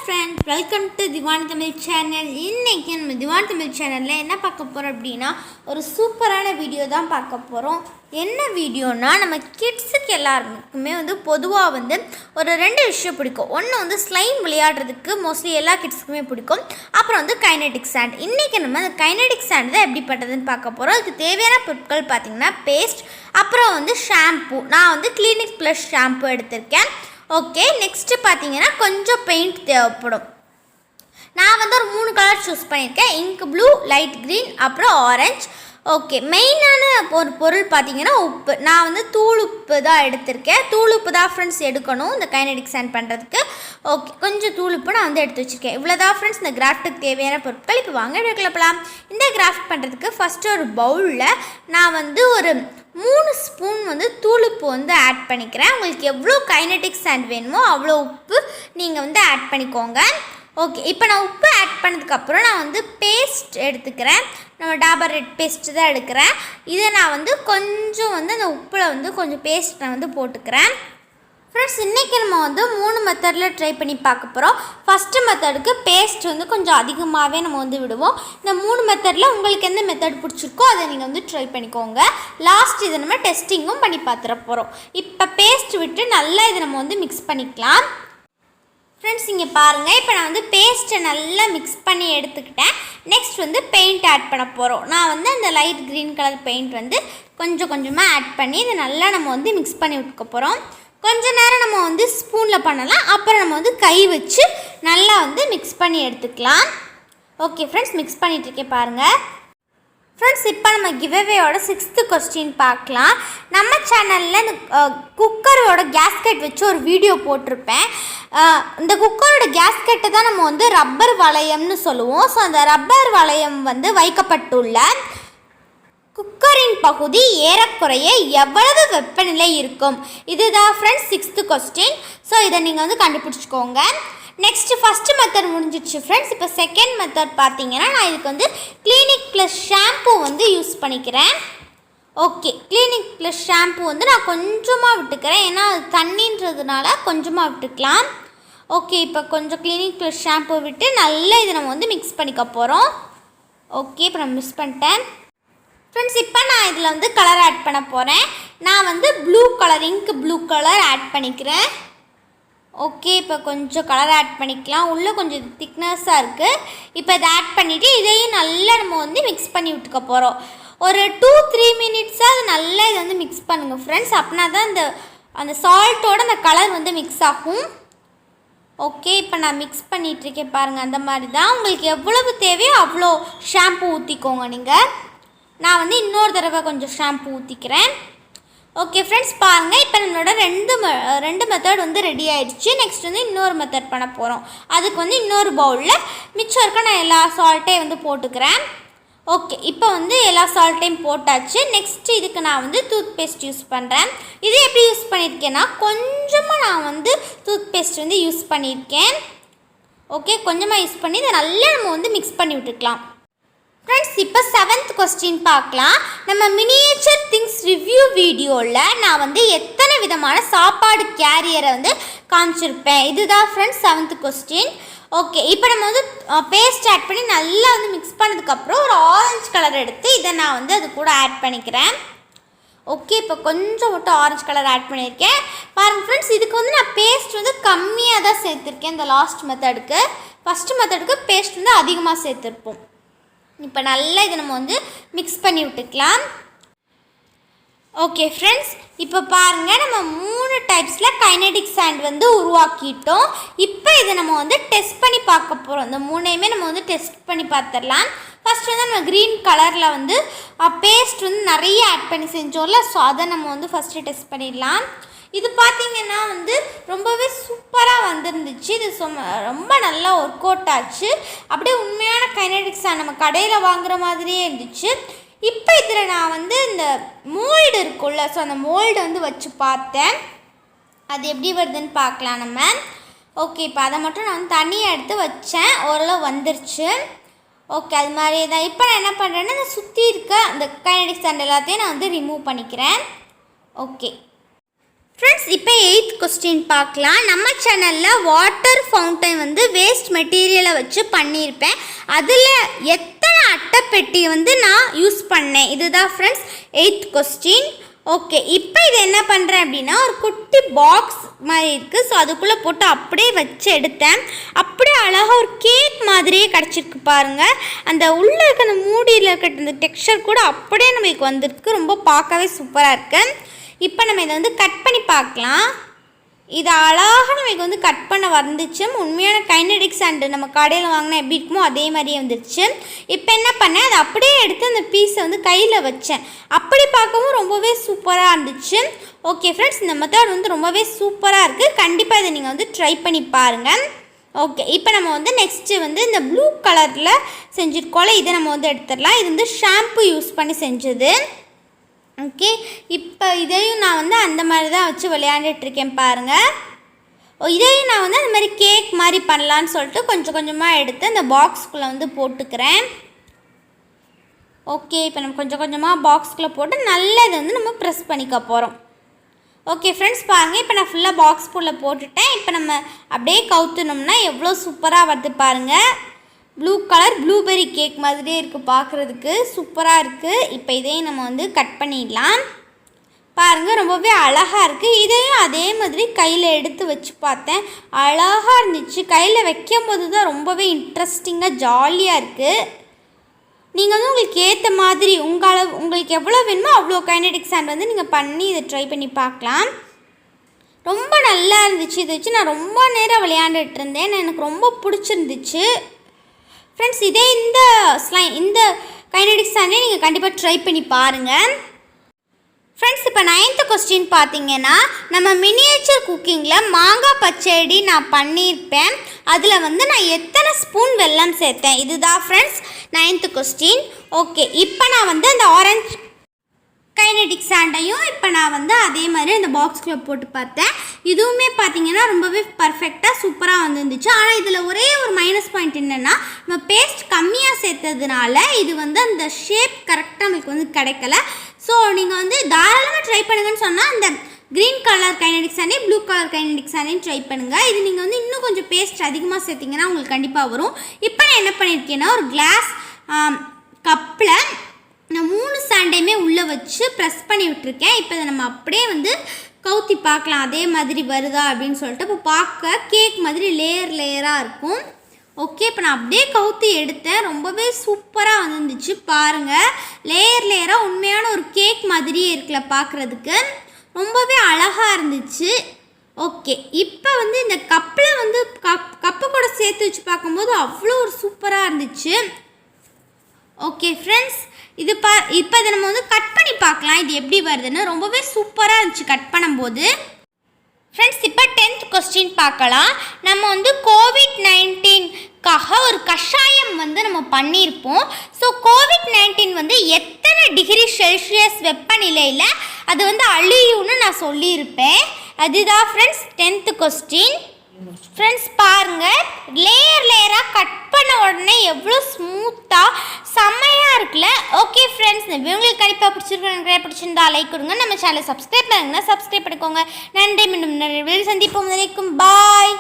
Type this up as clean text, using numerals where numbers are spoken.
friends, welcome to Divan Tamil channel. இன்னைக்கு நம்ம திவான் தமிழ் சேனல்ல என்ன பார்க்க போறோம் அப்படினா ஒரு சூப்பரான வீடியோ தான் பார்க்க போறோம். என்ன வீடியோனா நம்ம கிட்ஸ்க்கு எல்லாருக்குமே பொதுவா ஒரு ரெண்டு விஷயம் பிடிக்கும். ஒன்னு ஸ்லைம் விளையாடுறதுக்கு மோஸ்ட்லி எல்லா கிட்ஸ்க்குமே பிடிக்கும். அப்புறம் kinetic sand. இன்னைக்கு நம்ம அந்த kinetic sand தான் எப்படி பண்றதுன்னு பார்க்க போறோம். அதுக்கு தேவையான பொருட்கள் பாத்தீங்கன்னா பேஸ்ட், அப்புறம் ஷாம்பு. நான் கிளினிக் ப்ளஸ் ஷாம்பு எடுத்துர்க்கேன். ஓகே, நெக்ஸ்ட் பாத்தீங்கன்னா கொஞ்சம் பெயிண்ட் தேவைப்படும். நான் ஒரு 3 கலர் சூஸ் பண்ணியிருக்கேன். இங்க் ப்ளூ, லைட் க்ரீன், அப்புறம் ஆரஞ்சு. ஓகே, மெயினான ஒரு பொருள் பார்த்தீங்கன்னா உப்பு. நான் தூள் உப்பு தான் எடுத்திருக்கேன். தூள் உப்பு தான் ஃப்ரெண்ட்ஸ் எடுக்கணும் இந்த கைனடிக் சாண்ட் பண்ணுறதுக்கு. ஓகே, கொஞ்சம் தூள் உப்பு நான் எடுத்து வச்சுருக்கேன். இவ்வளோதான் ஃப்ரெண்ட்ஸ் இந்த கிராஃப்ட்டுக்கு தேவையான பொருட்கள். இப்போ வாங்க எடுக்கலாம். இந்த கிராஃப்ட் பண்ணுறதுக்கு ஃபஸ்ட்டு ஒரு பவுலில் நான் ஒரு 3 ஸ்பூன் தூள் உப்பு ஆட் பண்ணிக்கிறேன். உங்களுக்கு எவ்வளோ கைனடிக் சாண்ட் வேணுமோ அவ்வளோ உப்பு நீங்கள் ஆட் பண்ணிக்கோங்க. ஓகே, இப்போ நான் உப்பு ஆட் பண்ணதுக்கப்புறம் நான் பேஸ்ட் எடுத்துக்கிறேன். நம்ம டாபர் ரெட் பேஸ்ட்டு தான் எடுக்கிறேன். இதை நான் கொஞ்சம் அந்த உப்பில் கொஞ்சம் பேஸ்ட் நான் போட்டுக்கிறேன். ஃப்ரெண்ட்ஸ், இன்றைக்கி நம்ம 3 மெத்தடில் ட்ரை பண்ணி பார்க்க போகிறோம். ஃபஸ்ட்டு மெத்தடுக்கு பேஸ்ட் கொஞ்சம் அதிகமாகவே நம்ம விடுவோம். இந்த 3 மெத்தடில் உங்களுக்கு எந்த மெத்தட் பிடிச்சிருக்கோ அதை நீங்கள் ட்ரை பண்ணிக்கோங்க. லாஸ்ட் இதை நம்ம டெஸ்டிங்கும் பண்ணி பார்த்துட போகிறோம். இப்போ பேஸ்ட் விட்டு நல்லா இதை நம்ம மிக்ஸ் பண்ணிக்கலாம். ஃப்ரெண்ட்ஸ், இங்கே பாருங்கள், இப்போ நான் பேஸ்ட்டை நல்லா மிக்ஸ் பண்ணி எடுத்துக்கிட்டேன். நெக்ஸ்ட் பெயிண்ட் ஆட் பண்ண போகிறோம். நான் அந்த லைட் க்ரீன் கலர் பெயிண்ட் கொஞ்சம் கொஞ்சமாக ஆட் பண்ணி இதை நல்லா நம்ம மிக்ஸ் பண்ணி விட்டுக்க போகிறோம். கொஞ்ச நேரம் நம்ம ஸ்பூனில் பண்ணலாம், அப்புறம் நம்ம கை வச்சு நல்லா மிக்ஸ் பண்ணி எடுத்துக்கலாம். ஓகே ஃப்ரெண்ட்ஸ், மிக்ஸ் பண்ணிகிட்ருக்கேன் பாருங்கள். ஃப்ரெண்ட்ஸ், இப்போ நம்ம கிவ்அவேயோட 6th கொஸ்டின் பார்க்கலாம். நம்ம சேனலில் இந்த குக்கரோட கேஸ்கெட் வச்சு ஒரு வீடியோ போட்டிருப்பேன். இந்த குக்கரோட கேஸ்கெட்டை தான் நம்ம ரப்பர் வளையம்னு சொல்லுவோம். ஸோ அந்த ரப்பர் வளையம் வைக்கப்பட்டுள்ள குக்கரின் பகுதி ஏறக்குறைய எவ்வளவு வெப்பநிலை இருக்கும்? இதுதான் ஃப்ரெண்ட்ஸ் 6th கொஸ்டின். ஸோ இதை நீங்கள் கண்டுபிடிச்சிக்கோங்க. நெக்ஸ்ட் ஃபஸ்ட்டு மெத்தட் முடிஞ்சிடுச்சு ஃப்ரெண்ட்ஸ். இப்போ செகண்ட் மெத்தட் பார்த்தீங்கன்னா நான் இதுக்கு கிளினிக் ப்ளஸ் ஷாம்பு யூஸ் பண்ணிக்கிறேன். ஓகே, கிளினிக் ப்ளஸ் ஷாம்பு நான் கொஞ்சமாக விட்டுக்கிறேன். ஏன்னா அது தண்ணின்றதுனால கொஞ்சமாக விட்டுக்கலாம். ஓகே, இப்போ கொஞ்சம் கிளினிக் ப்ளஸ் ஷாம்பு விட்டு நல்லா இதை நம்ம மிக்ஸ் பண்ணிக்க போகிறோம். ஓகே, இப்போ நான் மிக்ஸ் பண்ணிட்டேன். ஃப்ரெண்ட்ஸ், இப்போ நான் இதில் கலர் ஆட் பண்ண போகிறேன். நான் blue colour, ink blue colour add பண்ணிக்கிறேன். ஓகே, இப்போ கொஞ்சம் கலர் ஆட் பண்ணிக்கலாம். உள்ளே கொஞ்சம் திக்னஸாக இருக்குது. இப்போ இதை ஆட் பண்ணிவிட்டு இதையும் நல்லா நம்ம மிக்ஸ் பண்ணி விட்டுக்க போகிறோம். ஒரு 2-3 மினிட்ஸாக அது நல்லா இதை மிக்ஸ் பண்ணுங்கள் ஃப்ரெண்ட்ஸ். அப்படின்னா தான் அந்த சால்ட்டோட அந்த கலர் மிக்ஸ் ஆகும். ஓகே, இப்போ நான் மிக்ஸ் பண்ணிகிட்ருக்கேன் பாருங்கள். அந்த மாதிரி தான் உங்களுக்கு எவ்வளவு தேவையோ அவ்வளோ ஷாம்பு ஊற்றிக்கோங்க நீங்கள். நான் இன்னொரு தடவை கொஞ்சம் ஷாம்பு ஊற்றிக்கிறேன். ஓகே ஃப்ரெண்ட்ஸ், பாருங்கள், இப்போ நம்மளோட ரெண்டு மெத்தட் ரெடி ஆகிடுச்சு. நெக்ஸ்ட் இன்னொரு மெத்தட் பண்ண போகிறோம். அதுக்கு இன்னொரு பவுலில் மிச்சம் இருக்க நான் எல்லா சால்ட்டையும் போட்டுக்கிறேன். ஓகே, இப்போ எல்லா சால்ட்டையும் போட்டாச்சு. நெக்ஸ்ட் இதுக்கு நான் டூத் பேஸ்ட் யூஸ் பண்ணுறேன். இது எப்படி யூஸ் பண்ணியிருக்கேன்னா கொஞ்சமாக நான் டூத் பேஸ்ட் யூஸ் பண்ணியிருக்கேன். ஓகே, கொஞ்சமாக யூஸ் பண்ணி இதை நல்லா நம்ம மிக்ஸ் பண்ணி விட்டுக்கலாம். ஃப்ரெண்ட்ஸ், இப்போ 7th கொஸ்டின் பார்க்கலாம். நம்ம மினியேச்சர் திங்ஸ் ரிவ்யூ வீடியோவில் நான் எத்தனை விதமான சாப்பாடு கேரியரை காமிச்சிருப்பேன். இதுதான் ஃப்ரெண்ட்ஸ் 7th கொஸ்டின். ஓகே, இப்போ நம்ம பேஸ்ட் ஆட் பண்ணி நல்லா மிக்ஸ் பண்ணதுக்கப்புறம் ஒரு ஆரஞ்சு கலர் எடுத்து இதை நான் அது கூட ஆட் பண்ணிக்கிறேன். ஓகே, இப்போ கொஞ்சம் மட்டும் ஆரஞ்சு கலர் ஆட் பண்ணியிருக்கேன். பாருங்கள் ஃப்ரெண்ட்ஸ், இதுக்கு நான் பேஸ்ட் கம்மியாக தான் சேர்த்துருக்கேன். இந்த லாஸ்ட் மெத்தடுக்கு, ஃபஸ்ட்டு மெத்தடுக்கு பேஸ்ட் அதிகமாக சேர்த்துருப்போம். இப்போ நல்லா இதை நம்ம மிக்ஸ் பண்ணி விட்டுக்கலாம். ஓகே ஃப்ரெண்ட்ஸ், இப்போ பாருங்கள், நம்ம 3 டைப்ஸில் கைனடிக் சாண்ட் உருவாக்கிட்டோம். இப்போ இதை நம்ம டெஸ்ட் பண்ணி பார்க்க போகிறோம். இந்த 3ஐயுமே நம்ம டெஸ்ட் பண்ணி பார்த்துடலாம். ஃபஸ்ட் நம்ம க்ரீன் கலரில் பேஸ்ட் நிறைய ஆட் பண்ணி செஞ்சோம்ல, ஸோ அதை நம்ம ஃபஸ்ட்டு டெஸ்ட் பண்ணிடலாம். இது பார்த்திங்கன்னா ரொம்பவே சூப்பராக வந்துருந்துச்சு. இது ரொம்ப நல்லா ஒர்க் அவுட் ஆச்சு. அப்படியே உண்மையான கைனடிக் சாண்ட் நம்ம கடையில் வாங்குகிற மாதிரியே இருந்துச்சு. இப்போ இதில் நான் இந்த மோல்டு இருக்குல்ல, ஸோ அந்த மோல்டு வச்சு பார்த்தேன். அது எப்படி வருதுன்னு பார்க்கலாம் நம்ம. ஓகே, இப்போ அதை மட்டும் நான் தனியாக எடுத்து வச்சேன். ஓரளவு வந்துருச்சு. ஓகே, அது மாதிரியே தான். இப்போ நான் என்ன பண்ணுறேன்னா இந்த சுற்றி இருக்க அந்த கைனடிக் சாண்ட் எல்லாத்தையும் நான் ரிமூவ் பண்ணிக்கிறேன். ஓகே ஃப்ரெண்ட்ஸ், இப்போ 8th கொஸ்டின் பார்க்கலாம். நம்ம சேனலில் வாட்டர் ஃபவுண்டைன் வந்து வேஸ்ட் மெட்டீரியலை வச்சு பண்ணியிருப்பேன். அதில் எத்தனை அட்டைப்பெட்டி வந்து நான் யூஸ் பண்ணேன், இதுதான் ஃப்ரெண்ட்ஸ் 8th கொஸ்டின். ஓகே, இப்போ இது என்ன பண்ணுறேன் அப்படின்னா, ஒரு குட்டி பாக்ஸ் மாதிரி இருக்குது. ஸோ அதுக்குள்ளே போட்டு அப்படியே வச்சு எடுத்தேன். அப்படியே அழகாக ஒரு கேக் மாதிரியே கிடச்சிருக்கு பாருங்கள். அந்த உள்ளே இருக்க அந்த மூடியில் இருக்க அந்த டெக்ஸ்சர் கூட அப்படியே நம்மளுக்கு வந்திருக்கு. ரொம்ப பார்க்கவே சூப்பராக இருக்குது. இப்போ நம்ம இதை வந்து கட் பண்ணி பார்க்கலாம். இது அழகாக நமக்கு வந்து கட் பண்ண வந்துச்சு. உண்மையான கைனடிக் சாண்டு நம்ம கடையில் வாங்கினா எப்படி இருக்குமோ அதே மாதிரியே வந்துருச்சு. இப்போ என்ன பண்ணேன், அதை அப்படியே எடுத்து அந்த பீஸை வந்து கையில் வச்சேன். அப்படி பார்க்கவும் ரொம்பவே சூப்பராக இருந்துச்சு. ஓகே ஃப்ரெண்ட்ஸ், இந்த மெத்தட் வந்து ரொம்பவே சூப்பராக இருக்குது. கண்டிப்பாக இதை நீங்கள் வந்து ட்ரை பண்ணி பாருங்கள். ஓகே, இப்போ நம்ம வந்து நெக்ஸ்ட்டு வந்து இந்த ப்ளூ கலரில் செஞ்சுருக்கோம்ல, இதை நம்ம வந்து எடுத்துடலாம். இது வந்து ஷாம்பு யூஸ் பண்ணி செஞ்சது. ஓகே, இப்போ இதையும் நான் வந்து அந்த மாதிரி தான் வச்சு விளையாண்டுட்ருக்கேன் பாருங்கள். இதையும் நான் வந்து அந்த மாதிரி கேக் மாதிரி பண்ணலான்னு சொல்லிட்டு கொஞ்சம் கொஞ்சமாக எடுத்து அந்த பாக்ஸ்குள்ளே வந்து போட்டுக்கிறேன். ஓகே, இப்போ நம்ம கொஞ்சம் கொஞ்சமாக பாக்ஸ்குள்ளே போட்டு நல்லா இதை வந்து நம்ம ப்ரெஸ் பண்ணிக்க போகிறோம். ஓகே ஃப்ரெண்ட்ஸ், பாருங்கள், இப்போ நான் ஃபுல்லாக பாக்ஸ்குள்ளே போட்டுட்டேன். இப்போ நம்ம அப்படியே கவுத்துனோம்னா எவ்வளோ சூப்பராக வருது பாருங்கள். ப்ளூ கலர் ப்ளூபெர்ரி கேக் மாதிரியே இருக்குது, பார்க்குறதுக்கு சூப்பராக இருக்குது. இப்போ இதையும் நம்ம வந்து கட் பண்ணிடலாம். பாருங்கள், ரொம்பவே அழகாக இருக்குது. இதையும் அதே மாதிரி கையில் எடுத்து வச்சு பார்த்தேன், அழகாக இருந்துச்சு. கையில் வைக்கும் போது தான் ரொம்பவே இன்ட்ரெஸ்டிங்காக ஜாலியாக இருக்குது. நீங்கள் வந்து உங்களுக்கு ஏற்ற மாதிரி உங்களுக்கு எவ்வளோ வேணுமோ அவ்வளோ கைனடிக் சாண்ட் வந்து நீங்கள் பண்ணி இதை ட்ரை பண்ணி பார்க்கலாம். ரொம்ப நல்லா இருந்துச்சு. இதை வச்சு நான் ரொம்ப நேரம் விளையாண்டுட்டு இருந்தேன். எனக்கு ரொம்ப பிடிச்சிருந்துச்சு ஃப்ரெண்ட்ஸ். இதே இந்த கைனடிக் சாண்டே நீங்கள் கண்டிப்பாக ட்ரை பண்ணி பாருங்கள். ஃப்ரெண்ட்ஸ், இப்போ 9th கொஸ்டின் பார்த்தீங்கன்னா, நம்ம மினியேச்சர் குக்கிங்கில் மாங்காய் பச்சடி நான் பண்ணியிருப்பேன். அதில் வந்து நான் எத்தனை ஸ்பூன் வெல்லம் சேர்த்தேன், இதுதான் ஃப்ரெண்ட்ஸ் 9th கொஸ்டின். ஓகே, இப்போ நான் வந்து அந்த ஆரஞ்சு கைனடிக் சாண்டையும் இப்போ நான் வந்து அதே மாதிரி இந்த பாக்ஸ்குள்ளே போட்டு பார்த்தேன். இதுவுமே பார்த்தீங்கன்னா ரொம்பவே பர்ஃபெக்டாக சூப்பராக வந்துருந்துச்சு. ஆனால் இதில் ஒரே ஒரு மைனஸ் பாயிண்ட் என்னென்னா, நம்ம பேஸ்ட் கம்மியாக சேர்த்ததுனால இது வந்து அந்த ஷேப் கரெக்டாக நம்மளுக்கு வந்து கிடைக்கல. ஸோ நீங்கள் வந்து தாராளமாக ட்ரை பண்ணுங்கன்னு சொன்னால் அந்த green colour kinetic சாண்டே blue colour kinetic சாண்டையும் try பண்ணுங்கள். இது நீங்கள் வந்து இன்னும் கொஞ்சம் பேஸ்ட் அதிகமாக சேர்த்திங்கன்னா உங்களுக்கு கண்டிப்பாக வரும். இப்போ நான் என்ன பண்ணியிருக்கேன்னா, ஒரு கிளாஸ் கப்பில் நான் 3 சாண்டையுமே உள்ளே வச்சு ப்ரெஸ் பண்ணி விட்டுருக்கேன். இப்போ இதை நம்ம அப்படியே வந்து கவுத்தி பார்க்கலாம் அதே மாதிரி வருதா அப்படின்னு சொல்லிட்டு. இப்போ பார்க்க கேக் மாதிரி லேயராக இருக்கும். ஓகே, இப்போ நான் அப்படியே கவுத்தி எடுத்தேன். ரொம்பவே சூப்பராக வந்துருந்துச்சு பாருங்கள். லேயராக உண்மையான ஒரு கேக் மாதிரியே இருக்குல்ல பார்க்குறதுக்கு. ரொம்பவே அழகாக இருந்துச்சு. ஓகே, இப்போ வந்து இந்த கப்பில் வந்து கப்பு கூட சேர்த்து வச்சு பார்க்கும்போது அவ்வளோ ஒரு சூப்பராக இருந்துச்சு. ஓகே ஃப்ரெண்ட்ஸ், இப்போ இதை நம்ம வந்து கட் பண்ணி பார்க்கலாம் இது எப்படி வருதுன்னு. ரொம்பவே சூப்பராக இருந்துச்சு கட் பண்ணும்போது. ஃப்ரெண்ட்ஸ், இப்போ 10th கொஸ்டின் பார்க்கலாம். நம்ம வந்து COVID-19க்காக ஒரு கஷாயம் வந்து நம்ம பண்ணியிருப்போம். ஸோ COVID-19 வந்து எத்தனை டிகிரி செல்சியஸ் வெப்பநிலையில் அது வந்து அழியும்னு நான் சொல்லியிருப்பேன். அதுதான் ஃப்ரெண்ட்ஸ் 10th கொஸ்டின். ஃப்ரெண்ட்ஸ், பாருங்கள், லேயராக கட் பண்ண உடனே எவ்வளோ ஸ்மூத்தாக செம்மையாக இருக்குல்ல. ஓகே ஃப்ரெண்ட்ஸ், இந்த உங்களுக்கு கண்டிப்பாக பிடிச்சிருந்தா லைக் கொடுங்க. நம்ம சேனலை சப்ஸ்கிரைப் பண்ணுங்கன்னா சப்ஸ்கிரைப் பண்ணிக்கோங்க. நன்றி. மீண்டும் சந்திப்போம். வரைக்கும் பாய்.